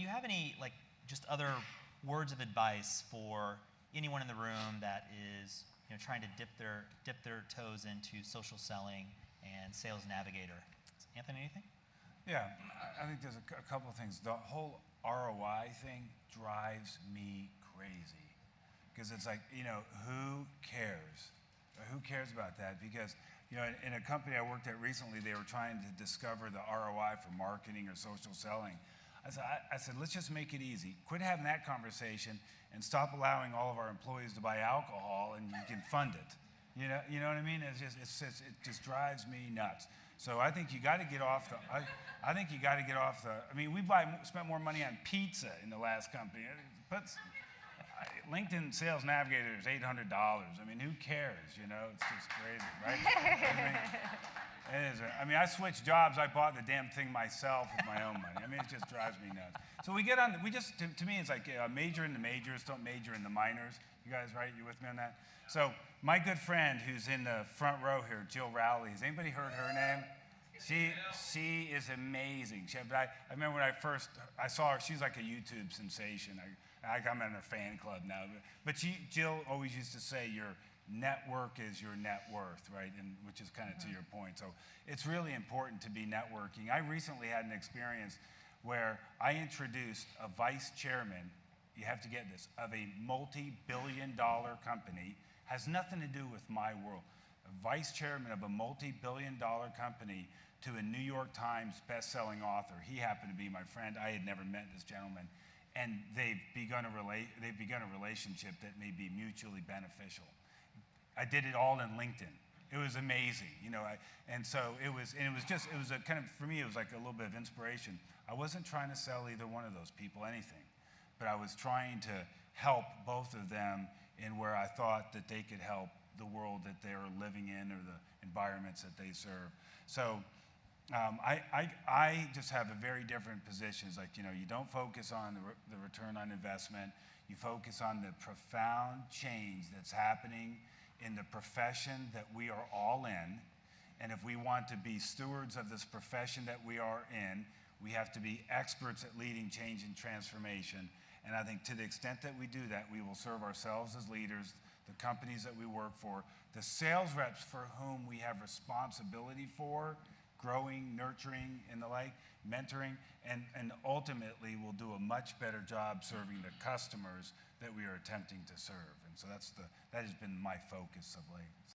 you have any just other words of advice for anyone in the room that is trying to dip their toes into social selling and Sales Navigator? Anthony, anything? Yeah, I think there's a couple of things. The whole ROI thing drives me crazy because it's like, who cares? Who cares about that? Because, in a company I worked at recently, they were trying to discover the ROI for marketing or social selling. I said, let's just make it easy. Quit having that conversation and stop allowing all of our employees to buy alcohol, and you can fund it. You know what I mean? It just drives me nuts. So I think you got to get off the. I think you got to get off the. I mean, we spent more money on pizza in the last company. LinkedIn Sales Navigator is $800. I mean, who cares? It's just crazy, right? I switched jobs. I bought the damn thing myself with my own money. I mean, it just drives me nuts. So we get on. To me, it's like major in the majors, don't major in the minors. You guys, right? You with me on that? So my good friend who's in the front row here, Jill Rowley. Has anybody heard her name? She is amazing. I remember when I saw her. She's like a YouTube sensation. I'm in her fan club now. But Jill always used to say, your network is your net worth, right? And which is kind of to your point. So it's really important to be networking. I recently had an experience where I introduced a vice chairman, you have to get this, of a multi-billion-dollar company, has nothing to do with my world. A vice chairman of a multi-billion-dollar company to a New York Times best-selling author. He happened to be my friend. I had never met this gentleman. And they've begun a relationship that may be mutually beneficial. I did it all in LinkedIn. It was amazing, for me, it was like a little bit of inspiration. I wasn't trying to sell either one of those people anything, but I was trying to help both of them in where I thought that they could help the world that they were living in or the environments that they serve. So I just have a very different position. It's like, you don't focus on the return on investment. You focus on the profound change that's happening in the profession that we are all in. And if we want to be stewards of this profession that we are in, we have to be experts at leading change and transformation. And I think to the extent that we do that, we will serve ourselves as leaders, the companies that we work for, the sales reps for whom we have responsibility for, growing, nurturing, and the like, mentoring, and ultimately we'll do a much better job serving the customers that we are attempting to serve. And so that has been my focus of late.